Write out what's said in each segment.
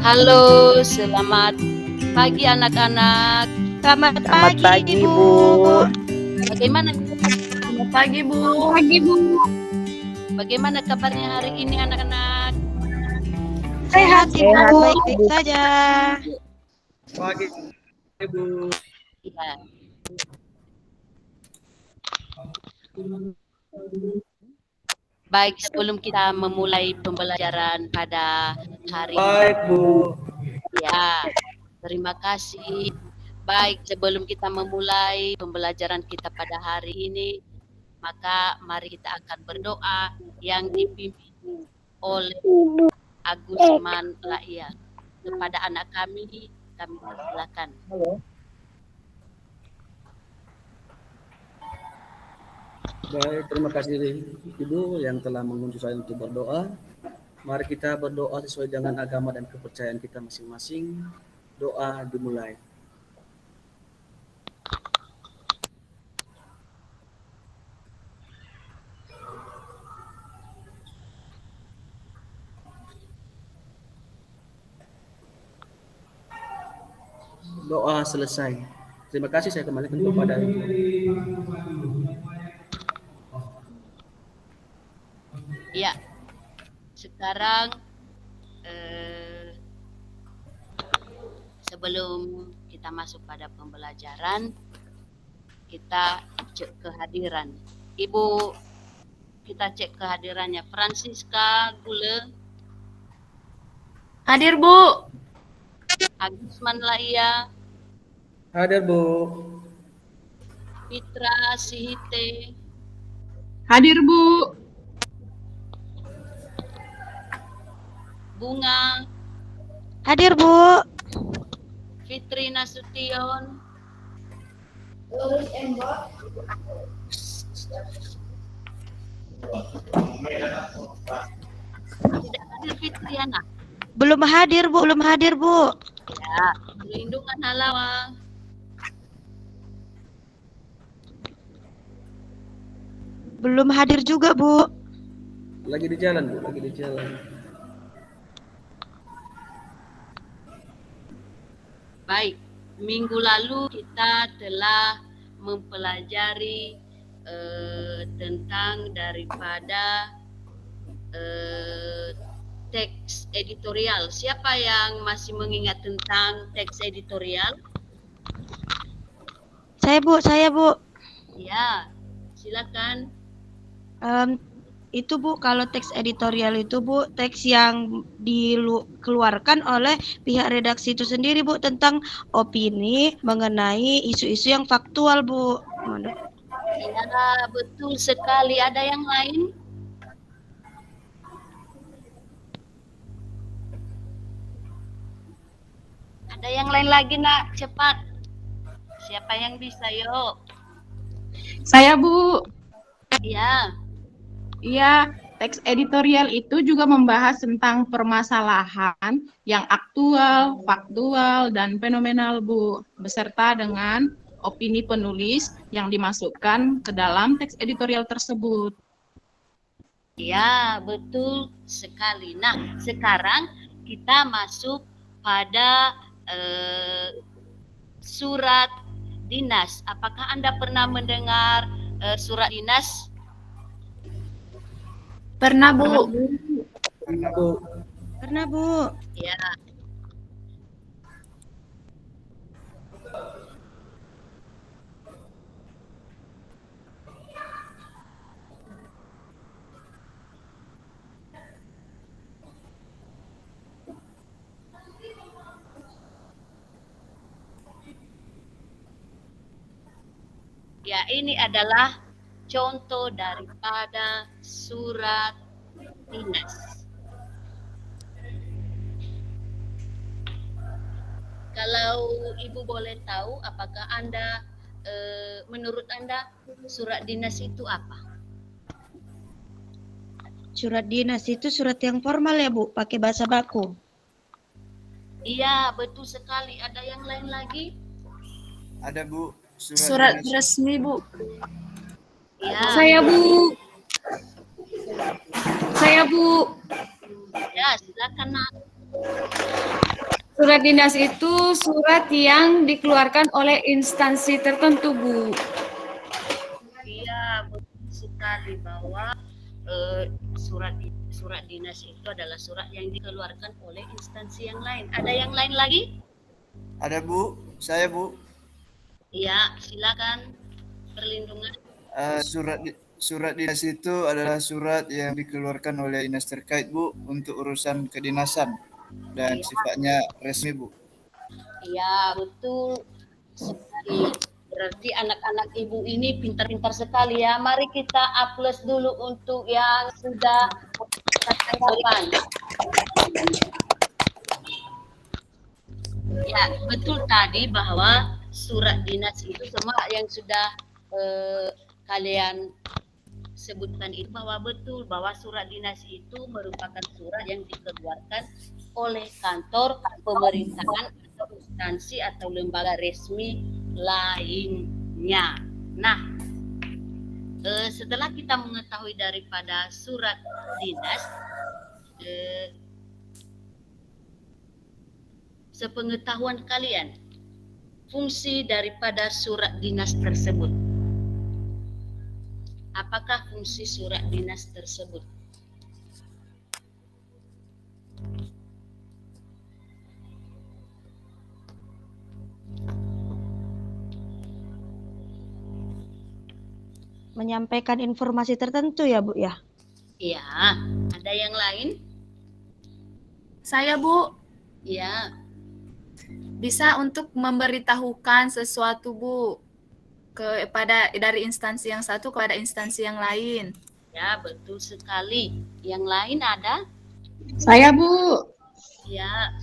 Halo, selamat pagi anak-anak. Selamat Selamat pagi, Bu. Bagaimana? Selamat pagi, Bu. Bagaimana kabarnya hari ini anak-anak? Sehat, Sehat, Ibu. Bu. Baik-baik saja. Pagi, Ibu. Ya. Baik, sebelum kita memulai pembelajaran pada hari Baik, Bu. ya, terima kasih. Baik, sebelum kita memulai pembelajaran kita pada hari ini, maka mari kita akan berdoa yang dipimpin oleh Agusman Laia. Kepada anak kami persilakan. Baik, terima kasih Ibu yang telah mengunjungi saya untuk berdoa. Mari kita berdoa sesuai dengan agama dan kepercayaan kita masing-masing. Doa dimulai. Doa selesai. Terima kasih, saya kembalikan kepada Ibu. Ya, sekarang sebelum kita masuk pada pembelajaran, kita cek kehadiran. Ibu, kita cek kehadirannya. Francisca Gule, Hadir, Bu. Agusman Laia, Hadir, Bu. Fitra Sihite, Hadir, Bu. Bunga, Hadir, Bu. Fitri Nasution, tidak hadir Fitriana. Belum hadir, Bu. Belum hadir, Bu. Ya, perlindungan halawa. Belum hadir juga, Bu. Lagi di jalan, Bu. Lagi di jalan. Baik, minggu lalu kita telah mempelajari tentang daripada teks editorial. Siapa yang masih mengingat tentang teks editorial? Saya, Bu. Ya, silakan. Itu, Bu, kalau teks editorial itu, Bu, teks yang dikeluarkan oleh pihak redaksi itu sendiri, Bu, tentang opini mengenai isu-isu yang faktual, Bu. Ya, betul sekali. Ada yang lain? Ada yang lain lagi, Nak? Cepat. Siapa yang bisa, yuk? Saya, Bu. Ya. Iya, teks editorial itu juga membahas tentang permasalahan yang aktual, faktual, dan fenomenal, Bu, beserta dengan opini penulis yang dimasukkan ke dalam teks editorial tersebut. Ya, betul sekali. Nah, sekarang kita masuk pada surat dinas. Apakah Anda pernah mendengar surat dinas? Pernah, Bu. Pernah, Bu. Pernah, Bu. Ya. Ya, ini adalah contoh daripada surat dinas. Kalau Ibu boleh tahu, apakah Anda, menurut Anda, surat dinas itu apa? Surat dinas itu surat yang formal ya, Bu, pakai bahasa baku. Iya, betul sekali. Ada yang lain lagi? Ada, Bu. Surat resmi, Bu. Ya. Saya, Bu. Ya, silakan, Nak. Surat dinas itu surat yang dikeluarkan oleh instansi tertentu, Bu. Iya, betul sekali bahwa surat dinas itu adalah surat yang dikeluarkan oleh instansi yang lain. Ada yang lain lagi? Ada Bu, saya Bu. Iya, silakan. Perlindungan. Surat dinas itu adalah surat yang dikeluarkan oleh dinas terkait Bu untuk urusan kedinasan dan sifatnya resmi Bu. Iya, betul sekali. Berarti anak-anak ibu ini pintar-pintar sekali ya. Mari kita upload dulu untuk yang sudah tanggapan. Ya, betul tadi bahwa surat dinas itu semua yang sudah kalian sebutkan itu bahwa betul bahwa surat dinas itu merupakan surat yang dikeluarkan oleh kantor pemerintahan atau instansi atau lembaga resmi lainnya. Nah, setelah kita mengetahui daripada surat dinas, sepengetahuan kalian, fungsi daripada surat dinas tersebut. Apakah fungsi surat dinas tersebut? Menyampaikan informasi tertentu ya, Bu ya? Iya, ada yang lain? Saya, Bu, Iya, bisa untuk memberitahukan sesuatu, Bu, kepada dari instansi yang satu kepada instansi yang lain. ya betul sekali. Yang lain ada? Saya Bu, Ya,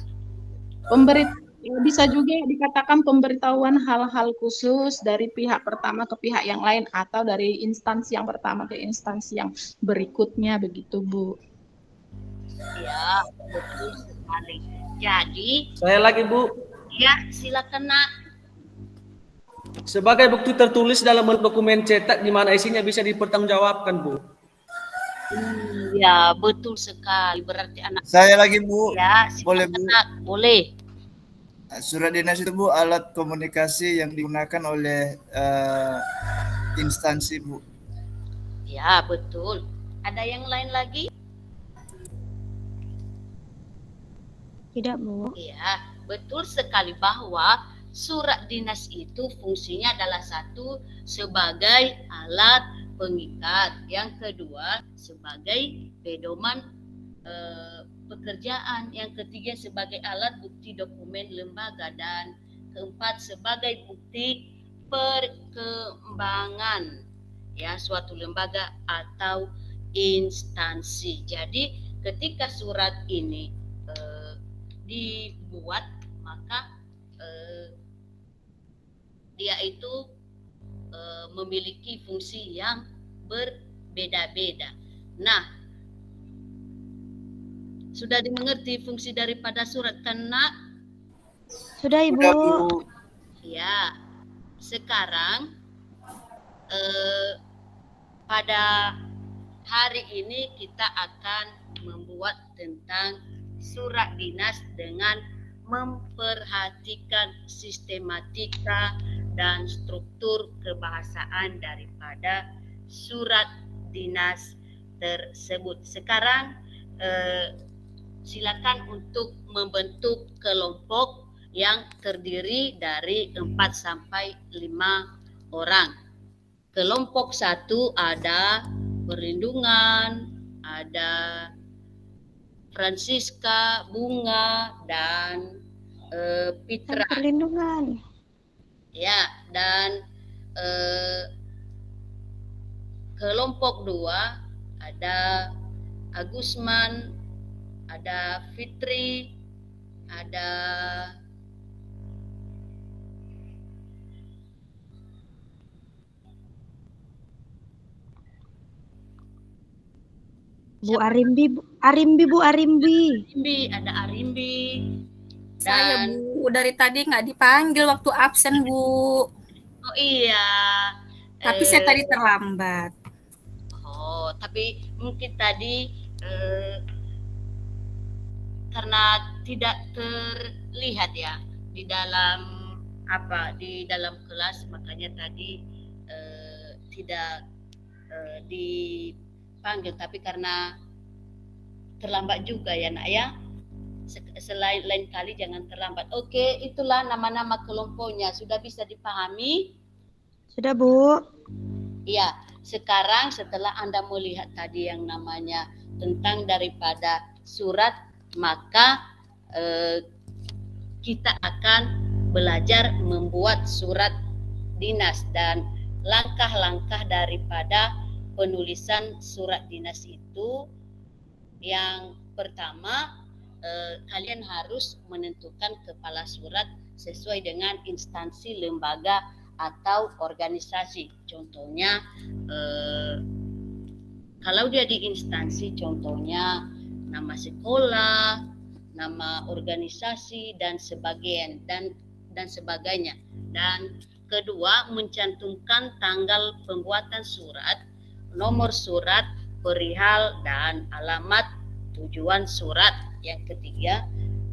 bisa juga dikatakan pemberitahuan hal-hal khusus dari pihak pertama ke pihak yang lain atau dari instansi yang pertama ke instansi yang berikutnya begitu Bu. ya betul sekali. Jadi, Saya lagi Bu, ya silakan Nak. sebagai bukti tertulis dalam dokumen cetak di mana isinya bisa dipertanggungjawabkan Bu. Ya betul sekali. Berarti anak Saya lagi Bu. ya Boleh, silakan Bu. Nak. Boleh. Surat dinas itu Bu alat komunikasi yang digunakan oleh instansi Bu. Ya betul. Ada yang lain lagi? Tidak, Bu. Ya, betul sekali bahwa surat dinas itu fungsinya adalah satu sebagai alat pengikat, yang kedua sebagai pedoman pekerjaan, yang ketiga sebagai alat bukti dokumen lembaga, dan keempat sebagai bukti perkembangan ya suatu lembaga atau instansi. Jadi ketika surat ini dibuat, maka dia itu memiliki fungsi yang berbeda-beda. Nah, sudah dimengerti fungsi daripada surat kan Nak? Sudah, Ibu. Udah Bu. Ya, sekarang pada hari ini kita akan membuat tentang surat dinas dengan memperhatikan sistematika dan struktur kebahasaan daripada surat dinas tersebut. Sekarang silakan untuk membentuk kelompok yang terdiri dari 4 sampai 5 orang. Kelompok 1 ada perlindungan, ada Francisca, Bunga, dan Pitra. Perlindungan. Ya, dan kelompok 2 ada Agusman, ada Fitri, ada Bu Arimbi, Bu Arimbi. ada Arimbi. Saya Dan Bu, dari tadi nggak dipanggil waktu absen Bu. oh iya. Tapi saya tadi terlambat. Oh, tapi mungkin tadi karena tidak terlihat ya di dalam kelas, makanya tadi tidak dipanggil, tapi karena terlambat juga ya nak ya. Selain lain kali jangan terlambat. Oke, itulah nama-nama kelompoknya. Sudah bisa dipahami? Sudah, Bu. Iya, sekarang setelah Anda melihat tadi yang namanya tentang daripada surat, maka kita akan belajar membuat surat dinas dan langkah-langkah daripada penulisan surat dinas itu. Yang pertama, kalian harus menentukan kepala surat sesuai dengan instansi, lembaga, atau organisasi. Contohnya, kalau dia di instansi, contohnya nama sekolah, nama organisasi, dan sebagainya. Dan kedua, mencantumkan tanggal pembuatan surat, nomor surat, perihal, dan alamat tujuan surat. Yang ketiga,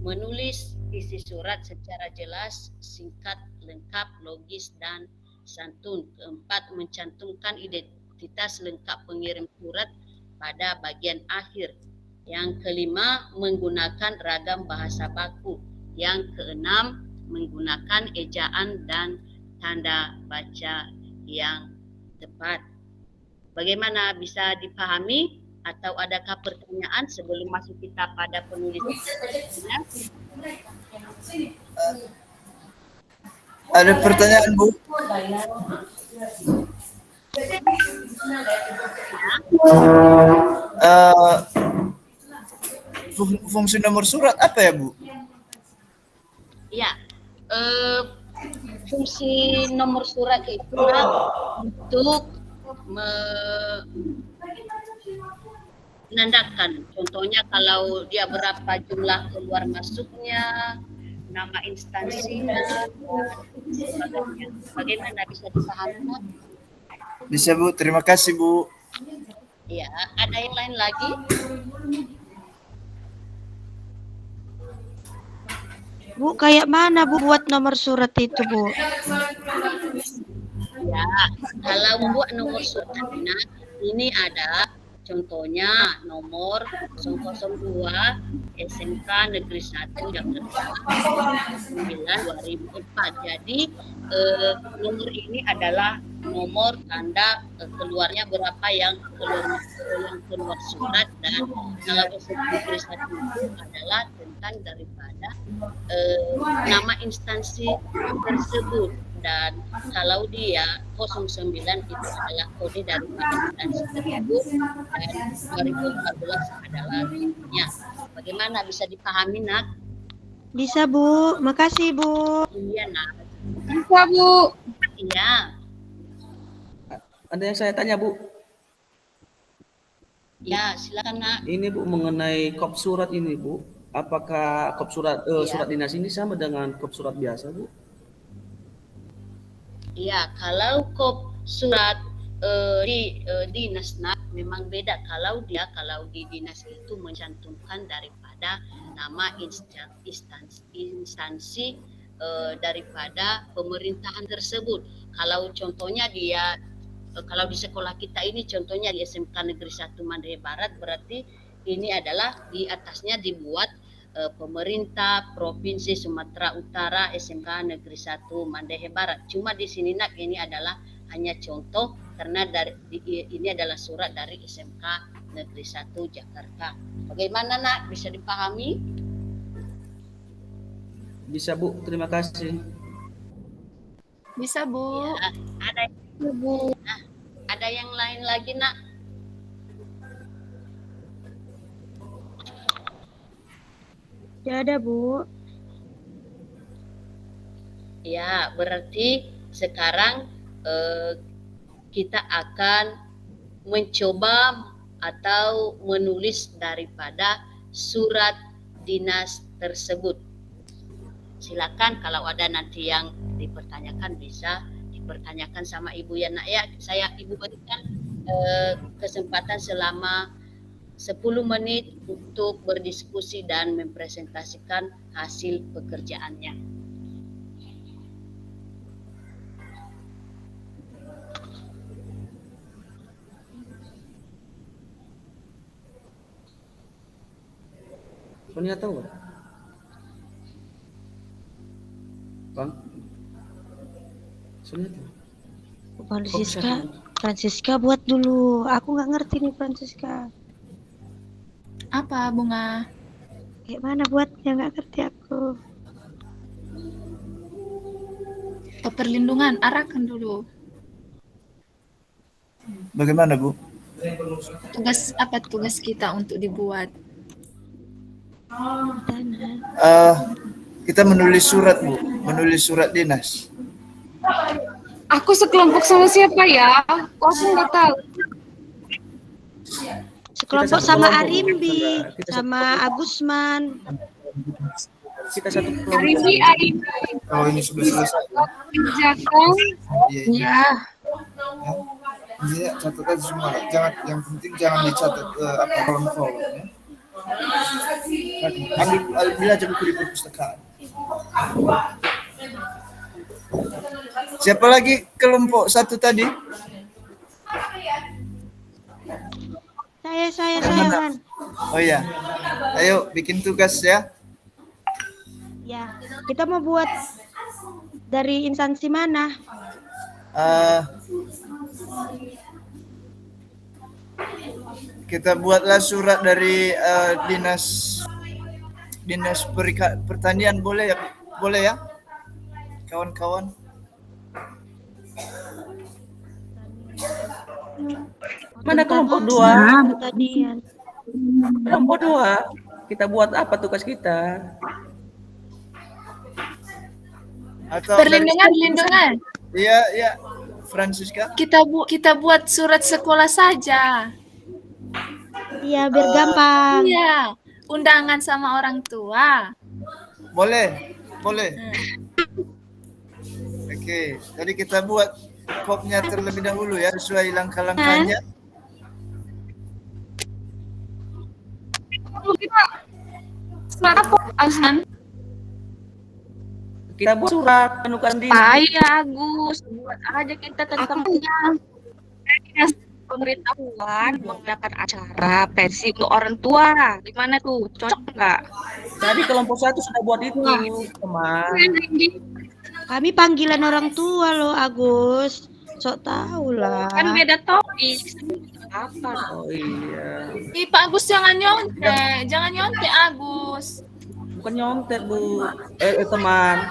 menulis isi surat secara jelas, singkat, lengkap, logis, dan santun. Keempat, mencantumkan identitas lengkap pengirim surat pada bagian akhir. Yang kelima, menggunakan ragam bahasa baku. Yang keenam, menggunakan ejaan dan tanda baca yang tepat. Bagaimana, bisa dipahami? Atau adakah pertanyaan sebelum masuk kita pada penulisan? Ada pertanyaan, Bu? Fungsi nomor surat apa ya, Bu? Ya, fungsi nomor surat itu untuk menandakan, contohnya kalau dia berapa jumlah keluar masuknya, nama instansinya, sebagainya. Bagaimana, bisa dipahami? Bisa, Bu. Terima kasih, Bu. Ya, ada yang lain lagi? Bu, kayak mana Bu buat nomor surat itu, Bu? Ya, kalau buat nomor surat dinas, ini ada contohnya nomor 002 SMK Negeri 1 Jakarta 9/2004. Jadi nomor ini adalah nomor tanda keluarnya berapa yang keluar surat, dan kalau SMK Negeri 1 itu adalah tentang daripada nama instansi tersebut. Dan kalau dia 09 itu adalah kode dari instansi tersebut, dan 2014 adalah tahunnya. Bagaimana, bisa dipahami, Nak? Bisa, Bu. Makasih, Bu. Iya, Nak. Bisa, Bu. Iya. Ada yang saya tanya, Bu. Ya, silakan, Nak. Ini, Bu, mengenai kop surat ini, Bu. Apakah kop surat surat dinas ini sama dengan kop surat biasa, Bu? Iya, kalau kop surat di dinas, Nak, memang beda. Kalau di dinas itu mencantumkan daripada nama instansi daripada pemerintahan tersebut. Kalau contohnya dia kalau di sekolah kita ini contohnya di SMK Negeri 1 Mandailing Barat, berarti ini adalah di atasnya dibuat pemerintah Provinsi Sumatera Utara SMK Negeri 1 Mandailing Barat. Cuma di sini, Nak, ini adalah hanya contoh karena ini adalah surat dari SMK Negeri 1 Jakarta. Bagaimana, Nak? Bisa dipahami? Bisa, Bu. Terima kasih. Bisa, Bu. Ya, ada yang lain lagi, Nak? Tidak ada, Bu. Ya, berarti sekarang kita akan mencoba atau menulis daripada surat dinas tersebut. Silakan kalau ada nanti yang dipertanyakan bisa dipertanyakan sama Ibu ya, Nak ya. Ibu berikan kesempatan selama 10 menit untuk berdiskusi dan mempresentasikan hasil pekerjaannya. Sonia tahu nggak? Bang? Sonia tahu? Francisca buat dulu. Aku nggak ngerti nih Francisca. Apa Bunga? Kayak mana buatnya nggak ngerti aku. Perlindungan, arahkan dulu. Bagaimana Bu? Tugas kita untuk dibuat? Kita menulis surat Bu, menulis surat dinas. Aku sekelompok sama siapa ya? Aku nggak tahu. Sekelompok satu sama kelompok, Arimbi, Sandra. Kita sama Agusman. Kita satu kelompok. Arimbi. Oh ini sudah selesai. Kerjakan. Iya. Iya, catatkan semua. Jangan, yang penting jangan dicatat kolom-kolom ya. Ambil aja buku di perpustakaan. Siapa lagi kelompok satu tadi? Saya Mana? kan. Oh iya. Ayo bikin tugas ya. Ya, kita mau buat dari instansi mana? Kita buatlah surat dari dinas pertanian, boleh ya kawan-kawan. Mana kelompok 2? Pertanian. Kelompok 2. Kita buat apa tugas kita? Atau Perlindungan. Iya, Francisca. Kita buat surat sekolah saja. Iya, biar gampang. Iya, undangan sama orang tua. Boleh. Oke, jadi kita buat kopnya terlebih dahulu ya, sesuai langkah-langkahnya. Surat apa, Azan? Kita buat surat penugasan diri. Ya, Agus. Buat aja kita tentang pemberitahuan mengadakan acara pensi untuk orang tua. Gimana tuh? Cocok nggak? Tadi kelompok 1 sudah buat itu, teman. Kami panggilan orang tua loh, Agus. Sok tahu lah. Kan beda topik. Apa? Oh iya. Ih, Pak Agus jangan nyontek Agus. Bukan nyontek, Bu. Teman.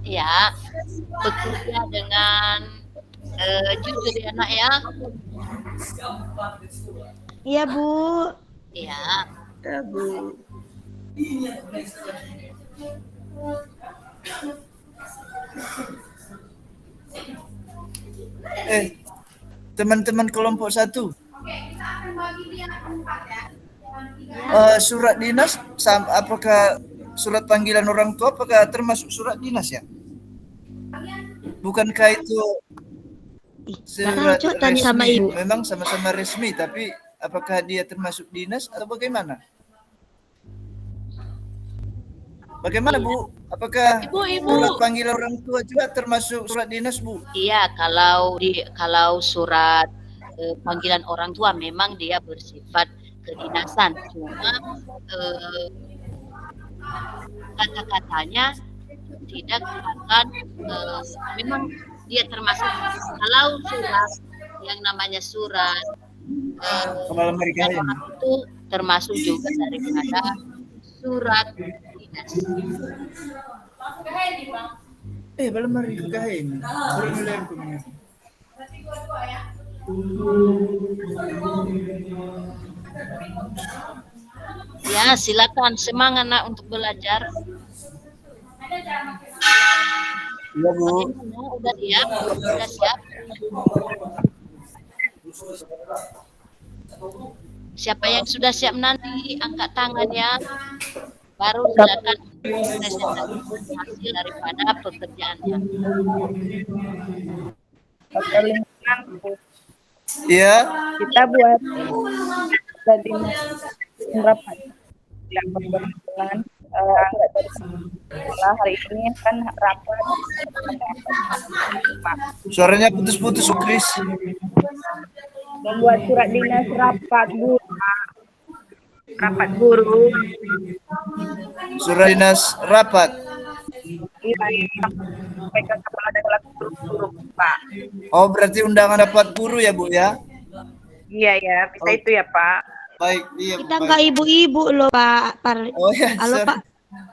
Ya, bekerja dengan jujur ya nak ya. Iya, Bu. Ya, Ya, Bu. Teman-teman kelompok 1. Surat dinas, apakah surat panggilan orang tua apakah termasuk surat dinas ya? Bukankah itu surat Cok, tanya sama resmi? Ibu. Memang sama-sama resmi, tapi apakah dia termasuk dinas atau bagaimana? Bagaimana Bu? Apakah Ibu. surat panggilan orang tua juga termasuk surat dinas Bu? iya kalau surat panggilan orang tua memang dia bersifat kedinasan, cuma kata-katanya tidak akan memang dia termasuk kalau surat yang namanya surat Kepala mereka itu termasuk juga daripada surat dinas. belum hari kekain. Baru mulai aku minum. Ya, silakan semangat nak untuk belajar. Iya Bu. Bagaimana? Udah siap? Udah siap? Siapa yang sudah siap nanti angkat tangan ya. Baru silakan presentasi hasil daripada pekerjaannya. Iya. Kita buat tadi rapat yang berhubungan surat dari sekolah hari ini kan rapat Pak. Suaranya putus-putus, Kris. Membuat surat dinas rapat guru, Pak. Rapat guru. Surat dinas rapat. Iya, sampaikan kepala daerah guru, Pak. Oh, berarti undangan rapat guru ya, Bu ya? Iya ya, bisa itu ya, Pak. Baik, iya, Bu. Kita Baik. nggak ibu-ibu loh Pak. Oh ya, Halo sorry. Pak.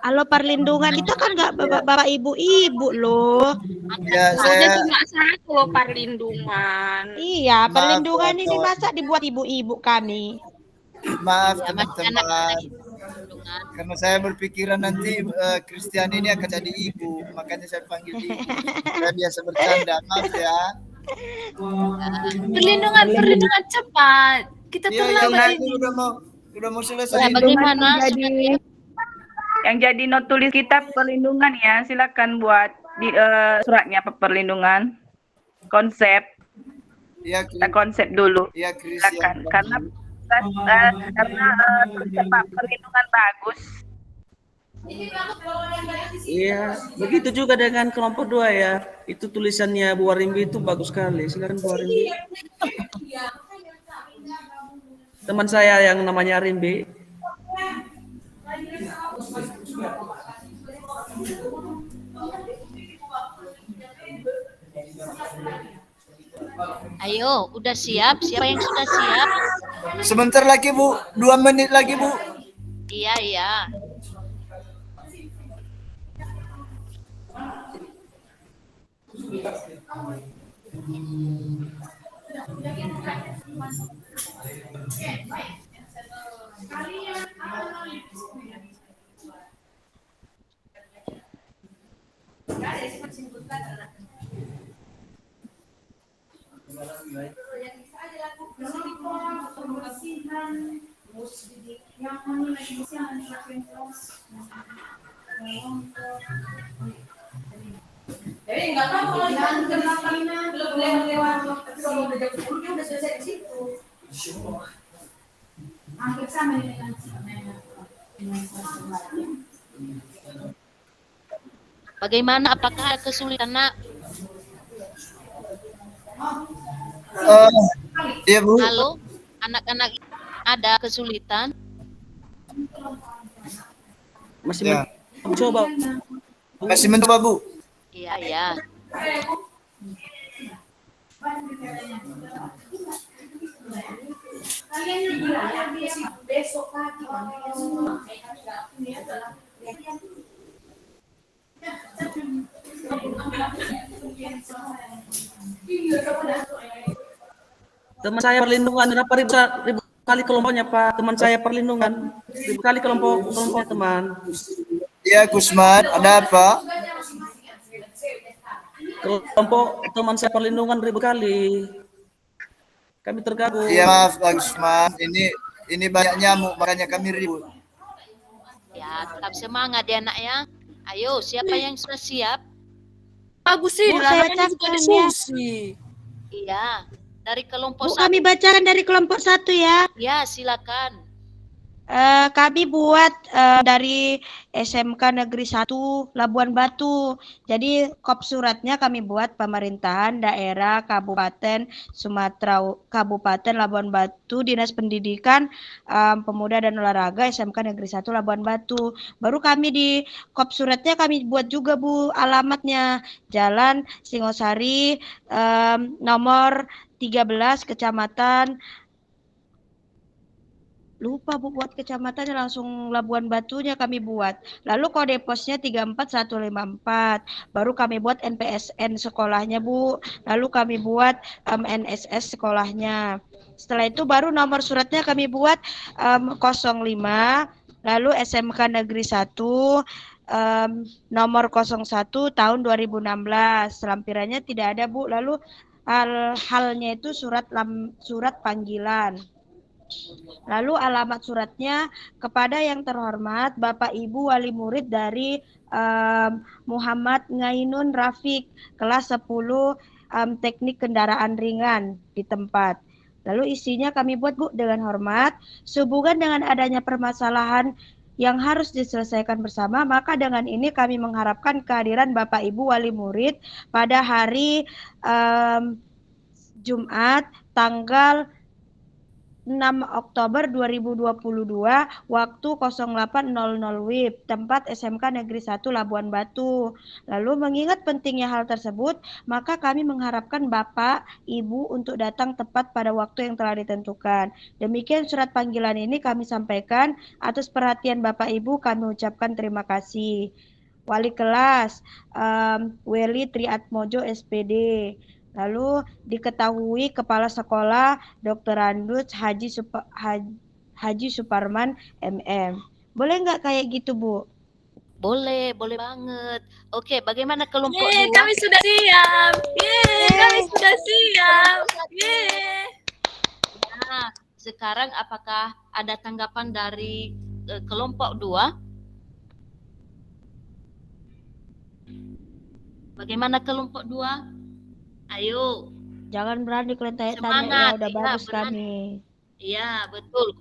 Halo perlindungan kita kan nggak bapak ibu-ibu loh. Ya, Ada saya cuma satu loh perlindungan. Iya, Maaf, perlindungan ini kawan. masa dibuat ibu-ibu kami. maaf Ya, masih teman-teman. anak-anak perlindungan. Karena saya berpikiran nanti Christian ini akan jadi ibu, makanya saya panggil ibu. Saya biasa bercanda, maaf ya. Perlindungan cepat. Kita Iya, terlambat ini udah mau selesai. Ya, bagaimana? Yang jadi not tulis kita perlindungan ya, silakan buat di suratnya perlindungan. Konsep, Iya, kita konsep dulu. Iya, Chris. Silakan karena konsep Pak perlindungan bagus. Iya, begitu juga dengan kelompok 2 ya. Itu tulisannya Bu Warimbi itu bagus sekali. Silakan Bu Warimbi. Teman saya yang namanya Arimbi. Ayo, udah siap? Siapa yang sudah siap? Sebentar lagi, Bu. 2 menit lagi, Bu. Iya, iya. Bagaimana? Apakah ada kesulitan, Nak? Iya, Bu. Halo, anak-anak ada kesulitan? Masih Ya. mencoba. Masih mencoba, Bu. Iya, iya. Teman saya perlindungan berapa ribu kali kelompoknya Pak? Teman saya perlindungan 1000 kali kelompoknya teman. Iya, Gusman. Ada apa? Kelompok teman saya perlindungan 1000 kali. Kami tergabung. Iya, maaf, Pak Gusman. Ini banyak nyamuk, makanya kami ribut. Ya, tetap semangat ya, Nak ya. Ayo, siapa yang sudah siap? Bagus sih, Bu, saya namanya juga bacakan, ya. diskusi. Iya, dari kelompok Bu, kami bacakan dari kelompok 1 ya. Ya, silakan. Kami buat dari SMK Negeri 1 Labuan Batu. Jadi kop suratnya kami buat pemerintahan daerah Kabupaten Kabupaten Labuan Batu, Dinas Pendidikan Pemuda dan Olahraga SMK Negeri 1 Labuan Batu. Baru kami di kop suratnya kami buat juga Bu alamatnya Jalan Singosari nomor 13 Kecamatan lupa Bu buat kecamatannya langsung Labuan Batunya kami buat. Lalu kode posnya 34154. Baru kami buat NPSN sekolahnya Bu. Lalu kami buat NSS sekolahnya. Setelah itu baru nomor suratnya kami buat 05. Lalu SMK Negeri 1 nomor 01 tahun 2016. Lampirannya tidak ada Bu. Lalu halnya itu surat panggilan. Lalu alamat suratnya kepada yang terhormat Bapak Ibu Wali Murid dari Muhammad Ngainun Rafiq kelas 10 teknik kendaraan ringan di tempat. Lalu isinya kami buat Bu dengan hormat, sehubungan dengan adanya permasalahan yang harus diselesaikan bersama, maka dengan ini kami mengharapkan kehadiran Bapak Ibu wali murid pada hari Jumat tanggal 6 Oktober 2022 waktu 08.00 WIB, tempat SMK Negeri 1 Labuan Batu. Lalu mengingat pentingnya hal tersebut, maka kami mengharapkan Bapak, Ibu untuk datang tepat pada waktu yang telah ditentukan. Demikian surat panggilan ini kami sampaikan. Atas perhatian Bapak Ibu kami ucapkan terima kasih. Wali kelas Weli Triatmojo SPD. Lalu diketahui Kepala Sekolah Dr. Andus Haji Suparman MM. Boleh nggak kayak gitu, Bu? Boleh banget. Oke, bagaimana kelompok Yeay, 2? kami sudah siap. Yeay, kami sudah siap. Yeay. Nah, sekarang apakah ada tanggapan dari kelompok 2? Bagaimana kelompok 2? Ayo. Jangan berani kalian tanya-tanya ya, Semangat, udah iya, bagus benar. kami. Iya, betul.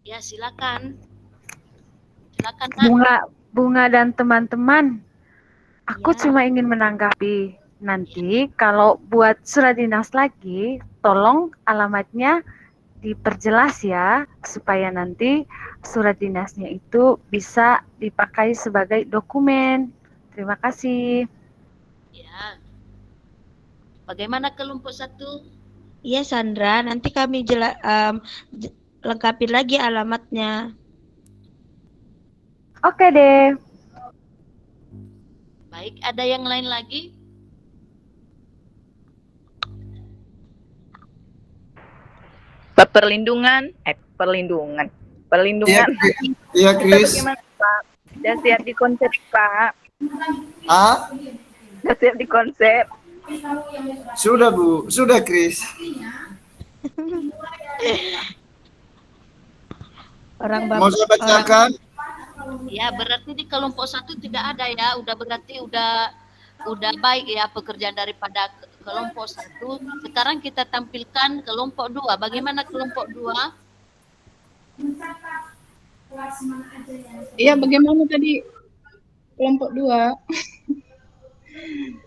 Ya, silakan. Silakan, Nak. Bunga dan teman-teman, aku Ya. cuma ingin menanggapi. Nanti kalau buat surat dinas lagi, tolong alamatnya diperjelas ya, supaya nanti surat dinasnya itu bisa dipakai sebagai dokumen. Terima kasih. Ya. Bagaimana kelompok 1? Iya Sandra, nanti kami lengkapin lagi alamatnya. Oke deh. Baik, ada yang lain lagi? Perlindungan. Iya, Chris. Bagaimana, Pak? Sudah siap di konsep, Pak? Ah, Sudah siap di konsep? sudah Bu, sudah Chris. Mau saya bacakan? Ya, berarti di kelompok 1 tidak ada ya. Berarti udah baik ya pekerjaan daripada kelompok 1. Sekarang kita tampilkan kelompok 2. Bagaimana kelompok 2? Iya, bagaimana tadi kelompok 2?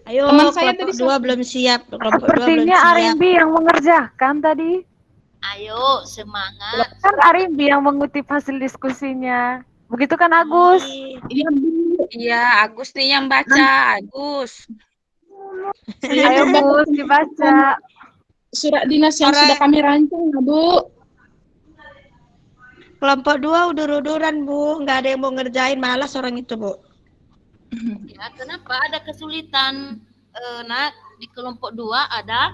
Ayo, Teman saya kelompok tadi 2 belum siap. Kelompok 2 belum Sepertinya siap. Arimbi yang mengerjakan tadi. Ayo, semangat. Kan Arimbi yang mengutip hasil diskusinya. Begitu kan Agus? Iya, Bu. Iya, Agus nih yang baca, Agus. Ayo Gus, dibaca. Surat dinas yang sudah kami rancang, Bu. Kelompok 2 udur-uduran, Bu. Nggak ada yang mau ngerjain, malas orang itu, Bu. Ya, kenapa ada kesulitan, Nak? Di kelompok 2 ada?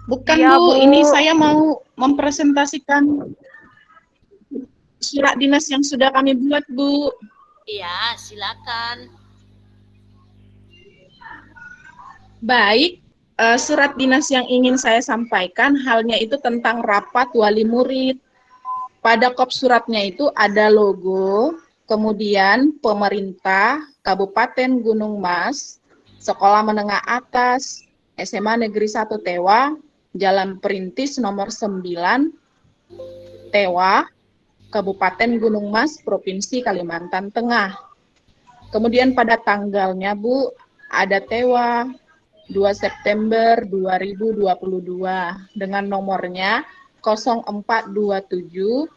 Bukan, Iya, Bu. Bu. Ini saya mau mempresentasikan surat dinas yang sudah kami buat, Bu. Iya, silakan. Baik, surat dinas yang ingin saya sampaikan halnya itu tentang rapat wali murid. Pada kop suratnya itu ada logo, kemudian pemerintah Kabupaten Gunung Mas, Sekolah Menengah Atas, SMA Negeri 1 Tewa, Jalan Perintis nomor 9, Tewa, Kabupaten Gunung Mas, Provinsi Kalimantan Tengah. Kemudian pada tanggalnya, Bu, ada Tewa 2 September 2022 dengan nomornya 0427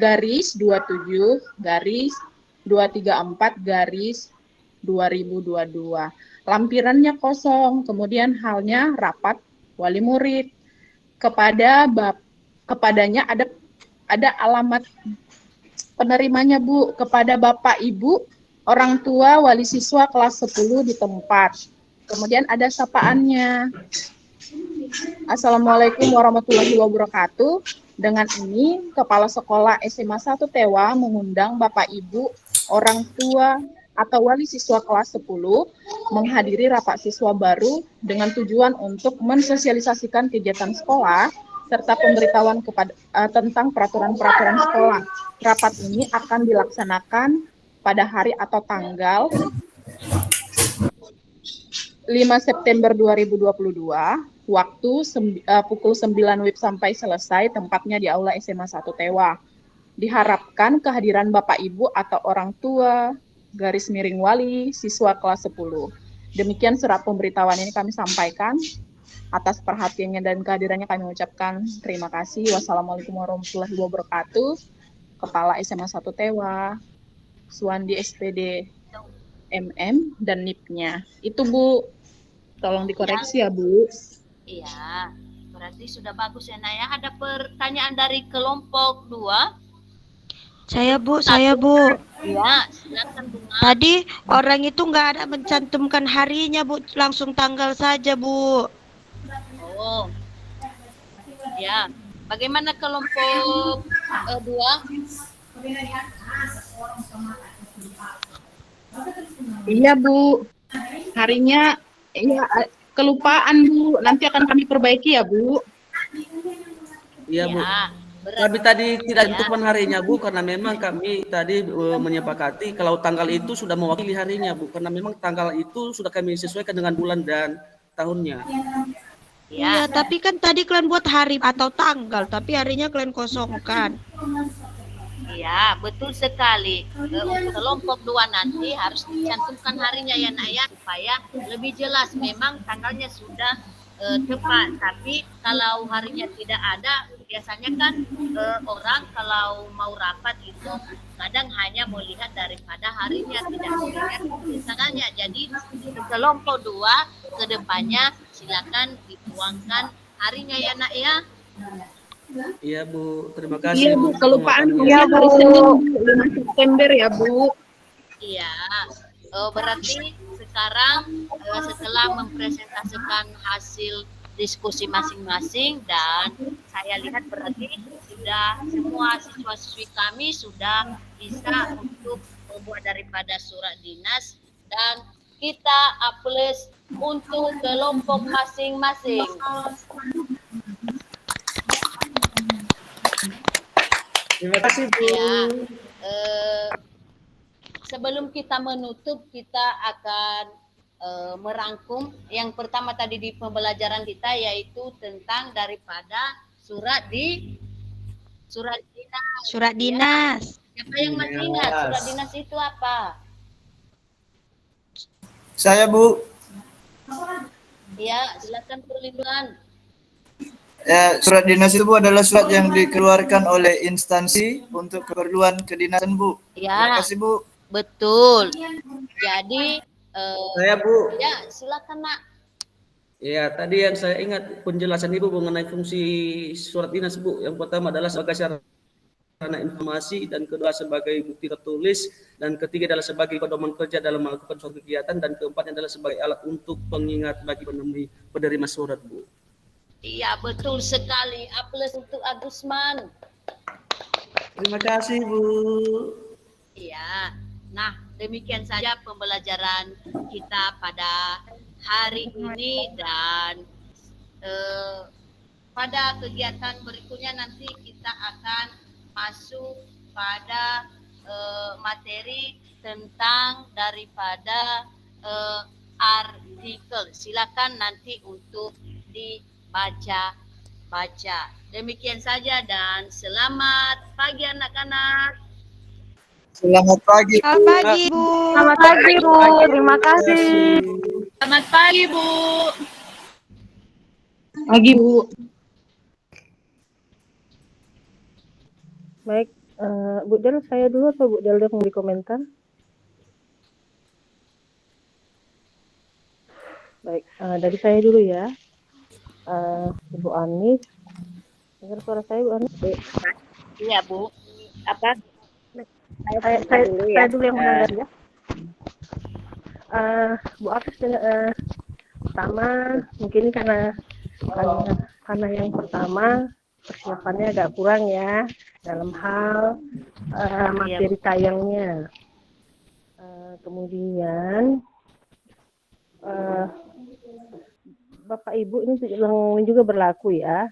garis 27 garis 234 garis 2022. Lampirannya kosong, kemudian halnya rapat wali murid. Kepadanya ada alamat penerimanya, Bu, kepada Bapak Ibu orang tua wali siswa kelas 10 di tempat. Kemudian ada sapaannya. Assalamualaikum warahmatullahi wabarakatuh. Dengan ini, Kepala Sekolah SMA 1 Tewa mengundang Bapak Ibu orang tua atau wali siswa kelas 10 menghadiri rapat siswa baru dengan tujuan untuk mensosialisasikan kegiatan sekolah serta pemberitahuan tentang peraturan-peraturan sekolah. Rapat ini akan dilaksanakan pada hari atau tanggal 5 September 2022 Waktu pukul 9 WIB sampai selesai, tempatnya di Aula SMA 1 Tewa. Diharapkan kehadiran Bapak Ibu atau orang tua, garis miring wali, siswa kelas 10. Demikian surat pemberitahuan ini kami sampaikan. Atas perhatiannya dan kehadirannya kami ucapkan terima kasih. Wassalamualaikum warahmatullahi wabarakatuh. Kepala SMA 1 Tewa, Suwandi SPD MM, dan NIP-nya. Itu Bu, tolong dikoreksi ya Bu. Iya, berarti sudah bagus ya Naya. Ada pertanyaan dari kelompok 2? Saya Bu. Iya, silakan Bunga. Tadi orang itu nggak ada mencantumkan harinya Bu, langsung tanggal saja Bu. Oh, ya. Bagaimana kelompok 2? Iya Bu, harinya ya kelupaan Bu, nanti akan kami perbaiki ya Bu. Iya Bu. Ya, Kami tadi tidak tentukan harinya Bu, karena memang kami tadi menyepakati kalau tanggal itu sudah mewakili harinya Bu, karena memang tanggal itu sudah kami sesuaikan dengan bulan dan tahunnya. Iya, tapi kan tadi kalian buat hari atau tanggal, tapi harinya kalian kosongkan. Iya, betul sekali. Untuk kelompok 2 nanti harus dicantumkan harinya ya Nak ya, supaya lebih jelas. Memang tanggalnya sudah tepat, tapi kalau harinya tidak ada, biasanya kan orang kalau mau rapat itu kadang hanya melihat daripada harinya, tidak melihat tanggalnya. Jadi kelompok 2 kedepannya silakan dituangkan harinya ya Nak ya. Iya Bu, terima kasih. Iya Bu, kelupaan Iya, Bu. hari Senin 5 September ya Bu. Iya, berarti sekarang setelah mempresentasikan hasil diskusi masing-masing dan saya lihat berarti sudah semua siswa-siswi kami sudah bisa untuk membuat daripada surat dinas dan kita upload untuk kelompok masing-masing. Terima kasih Bu. Ya, sebelum kita menutup, kita akan merangkum yang pertama tadi di pembelajaran kita, yaitu tentang daripada surat dinas. Surat dinas. Siapa yang masih ingat surat dinas itu apa? Saya Bu. Ya, silakan perlindungan. Ya, surat dinas itu Bu adalah surat yang dikeluarkan oleh instansi untuk keperluan kedinasan Bu. Terima Ya, kasih Bu. betul. Jadi, Saya Bu. ya silakan Nak. Ya, tadi yang saya ingat penjelasan Ibu mengenai fungsi surat dinas Bu. Yang pertama adalah sebagai sarana informasi, dan kedua sebagai bukti tertulis, dan ketiga adalah sebagai pedoman kerja dalam melakukan suatu kegiatan, dan keempatnya adalah sebagai alat untuk pengingat bagi penerima surat Bu. Iya, betul sekali. Aplaus untuk Agusman. Terima kasih Bu. Iya. Nah, demikian saja pembelajaran kita pada hari ini dan pada kegiatan berikutnya nanti kita akan masuk pada materi tentang daripada artikel. Silakan nanti untuk dibaca. Demikian saja dan selamat pagi anak-anak. Selamat pagi. Selamat pagi Bu. Selamat pagi Bu, terima kasih. Selamat pagi Bu. Pagi Bu. Baik, Bu Del, saya dulu atau Bu Del yang memberi komentar? Baik, dari saya dulu ya. Ibu Anis, dengar suara saya Bu Anis? Iya Bu. Apa? Saya dulu yang mendengar ya. Bu Afis, pertama mungkin karena yang pertama persiapannya agak kurang ya dalam hal materi tayangnya. Kemudian Bapak Ibu ini juga berlaku ya.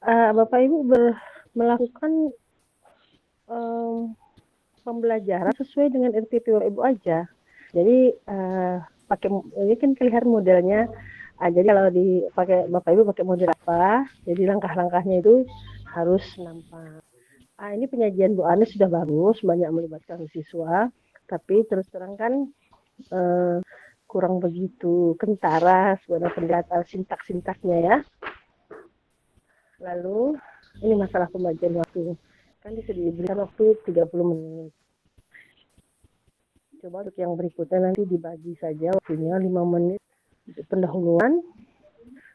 Bapak Ibu melakukan pembelajaran sesuai dengan RTP Ibu aja. Jadi pakai ini kan kelihatan modelnya Jadi kalau dipakai Bapak Ibu pakai model apa, jadi langkah-langkahnya itu harus nampak. Ini penyajian Bu Anis sudah bagus, banyak melibatkan siswa, tapi terus terang kan kurang begitu kentara sebenarnya pendataan sintak-sintaknya ya. Lalu ini masalah pembagian waktu. Kan diberikan waktu 30 menit. Coba untuk yang berikutnya nanti dibagi saja waktunya 5 menit pendahuluan,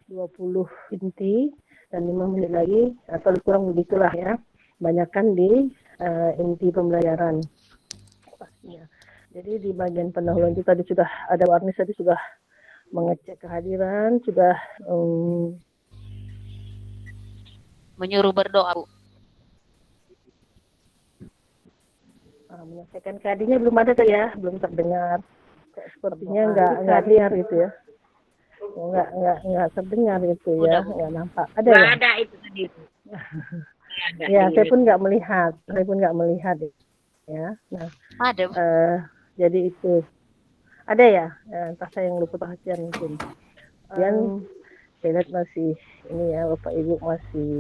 20 inti, dan 5 menit lagi, atau kurang begitulah ya. Banyakkan di inti pembelajaran. Pastinya. Jadi di bagian pendahuluan itu tadi sudah ada Warnis tadi sudah mengecek kehadiran, sudah Menyuruh berdoa, Bu. menyampaikan kehadirannya belum ada tuh ya, belum terdengar. Sepertinya nggak liar gitu ya. Nggak terdengar gitu ya, nggak nampak. Ada ya? Ada itu tadi. Ya, saya pun nggak melihat ya. Nah, Ada. Jadi itu ada ya, entah saya yang lupa perhatian mungkin. Dan saya lihat masih ini ya, Bapak Ibu masih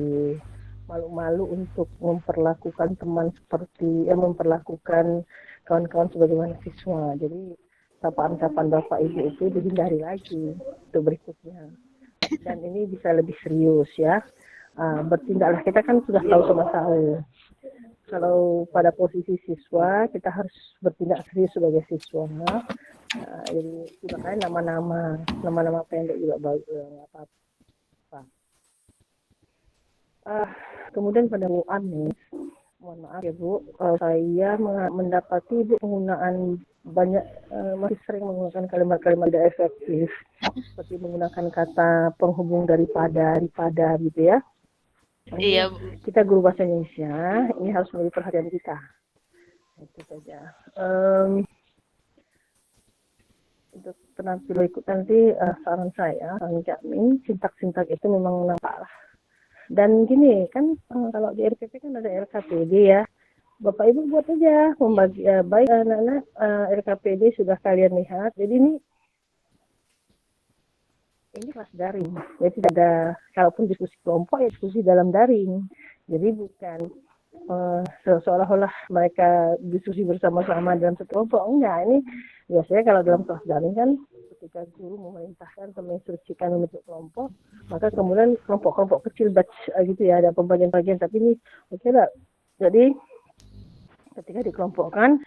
malu-malu untuk memperlakukan teman seperti memperlakukan kawan-kawan sebagaimana siswa. Jadi sapaan-sapaan Bapak Ibu itu dihindari lagi untuk berikutnya. Dan ini bisa lebih serius ya. Bertindaklah, kita kan sudah tahu sama-sama. Kalau pada posisi siswa kita harus bertindak serius sebagai siswa. Jadi gunakan nama-nama pendek juga bagus, nggak apa-apa. Kemudian pada Bu Anis, mohon maaf ya Bu, saya mendapati Bu penggunaan banyak masih sering menggunakan kalimat-kalimat tidak efektif, seperti menggunakan kata penghubung daripada gitu ya. Iya, Bu. Kita guru bahasa Indonesia, ini harus menjadi perhatian kita. Itu saja. Untuk penampil berikut nanti saran kami, sintak-sintak itu memang nampak lah. Dan gini kan kalau di RPP kan ada LKPD ya. Bapak Ibu buat aja membagi baik anak-anak LKPD sudah kalian lihat. Jadi ini kelas daring. Jadi tidak ada, kalaupun diskusi kelompok ya diskusi dalam daring. Jadi bukan seolah-olah mereka diskusi bersama-sama dalam satu kelompok. Enggak, ini biasanya kalau dalam kelas daring kan ketika guru memerintahkan atau menginstruksikan membentuk kelompok, maka kemudian kelompok-kelompok kecil batch gitu ya, ada pembagian-pembagian. Tapi ini oke lah. Jadi ketika dikelompokkan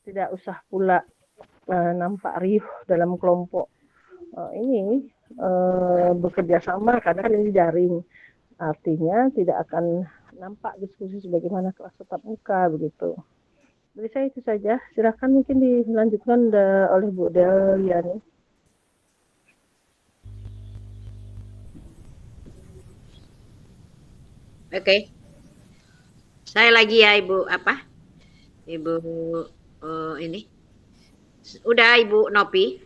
tidak usah pula nampak riuh dalam kelompok ini bekerja sama, karena kan ini daring. Artinya tidak akan nampak diskusi sebagaimana kelas tatap muka begitu. Dari saya itu saja. Silakan mungkin dilanjutkan oleh Bu Deliani. Oke. Saya lagi ya Ibu Ibu ini. Udah Ibu Nopi.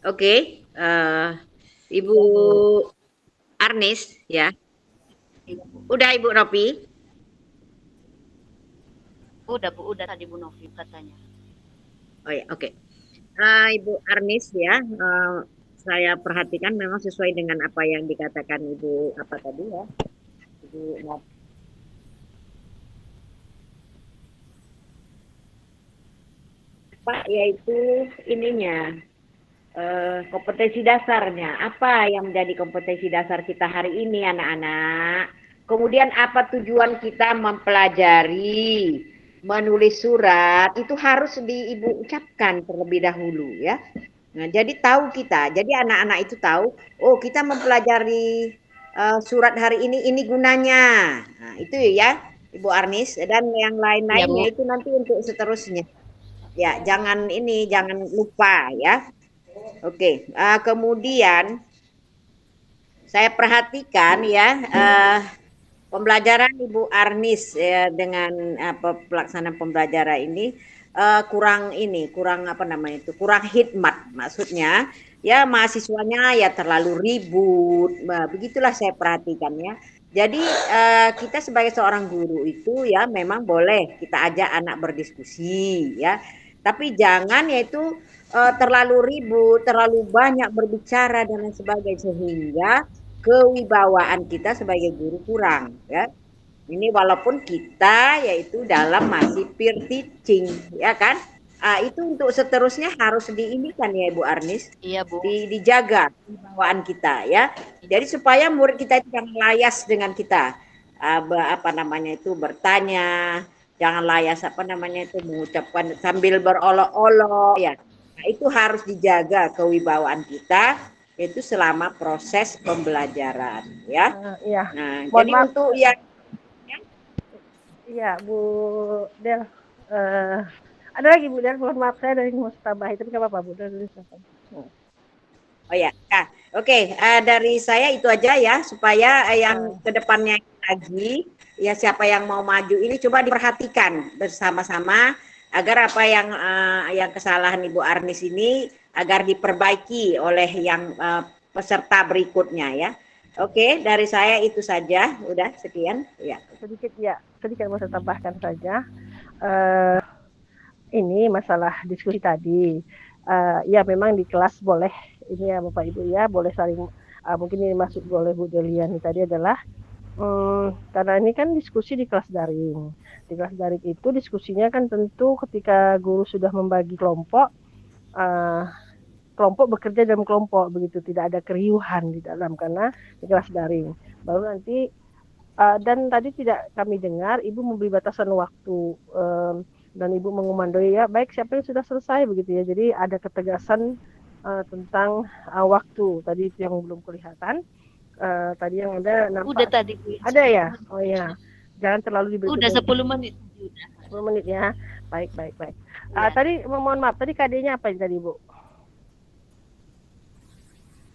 Oke. Ibu Arnis ya. Udah Ibu Nopi. Udah tadi Bu Novi katanya. Oh ya, oke. Ibu Arnis ya, saya perhatikan memang sesuai dengan apa yang dikatakan Ibu tadi ya. Ibu yaitu ininya kompetensi dasarnya. Apa yang menjadi kompetensi dasar kita hari ini anak-anak? Kemudian apa tujuan kita mempelajari menulis surat, itu harus Ibu ucapkan terlebih dahulu ya. Nah, jadi tahu kita, jadi anak-anak itu tahu, oh kita mempelajari surat hari ini gunanya. Nah, itu ya Ibu Arnis, dan yang lain-lainnya itu nanti untuk seterusnya. Ya, jangan lupa ya. Oke, kemudian saya perhatikan ya pembelajaran Ibu Arnis ya, dengan pelaksanaan pembelajaran ini kurang hikmat, maksudnya ya mahasiswanya ya terlalu ribut, begitulah saya perhatikan ya. Jadi kita sebagai seorang guru itu ya memang boleh kita ajak anak berdiskusi ya, Tapi jangan yaitu terlalu ribut, terlalu banyak berbicara dan lain sebagainya sehingga kewibawaan kita sebagai guru kurang ya. Ini walaupun kita yaitu dalam masih peer teaching ya kan. Itu untuk seterusnya harus diinikan ya Ibu Arnis. Iya, Bu. Dijaga kewibawaan kita ya. Jadi supaya murid kita itu jangan layas dengan kita. Apa namanya itu bertanya, jangan layas apa namanya itu mengucapkan sambil berolok-olok ya. Nah, itu harus dijaga kewibawaan kita yaitu selama proses pembelajaran ya. Iya. Nah, Mohon jadi maaf. untuk yang Iya, Bu Del. Ada lagi Bu Del, mohon maaf saya dari Mustabahi, tapi nggak apa-apa Bu Del. Oh ya, nah, oke. Dari saya itu aja ya supaya yang kedepannya lagi ya siapa yang mau maju ini coba diperhatikan bersama-sama agar apa yang kesalahan Ibu Arnis ini agar diperbaiki oleh yang peserta berikutnya ya. Oke, dari saya itu saja. Udah sekian ya. Sedikit mau saya tambahkan saja. Ini masalah diskusi tadi. Ya memang di kelas boleh ini ya Bapak Ibu ya boleh saling mungkin ini masuk oleh Bu Deliani tadi adalah karena ini kan diskusi di kelas daring. Di kelas daring itu diskusinya kan tentu ketika guru sudah membagi kelompok, kelompok bekerja dalam kelompok begitu, tidak ada keriuhan di dalam karena di kelas daring. Baru nanti dan tadi tidak kami dengar Ibu memberi batasan waktu dan Ibu mengomandoi ya baik siapa yang sudah selesai begitu ya. Jadi ada ketegasan tentang waktu tadi itu yang belum kelihatan. Tadi yang ada nampak. Udah tadi Bu. Ada ya? Oh ya. Jangan terlalu diberi. Udah 10 menit. Udah. 10 menit ya. Baik. Ya. Tadi mohon maaf, tadi KD-nya apa tadi Bu?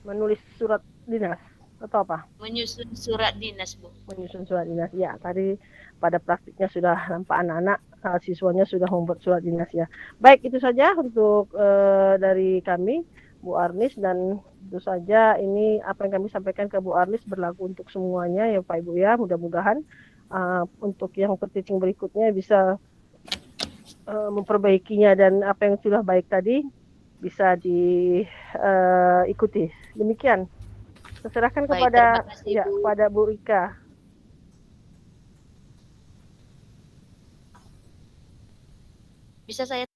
Menulis surat dinas atau apa? Menyusun surat dinas, Bu. Menyusun surat dinas. Ya, tadi pada praktiknya sudah nampak anak-anak siswanya sudah membuat surat dinas ya. Baik, itu saja untuk dari kami Bu Arnis dan tentu saja ini apa yang kami sampaikan ke Bu Arnis berlaku untuk semuanya ya Pak Ibu ya. Mudah-mudahan untuk yang teaching berikutnya bisa memperbaikinya dan apa yang sudah baik tadi bisa diikuti. Demikian. Saya serahkan Baik, kepada terima kasih, Bu. kepada Bu Rika. Bisa saya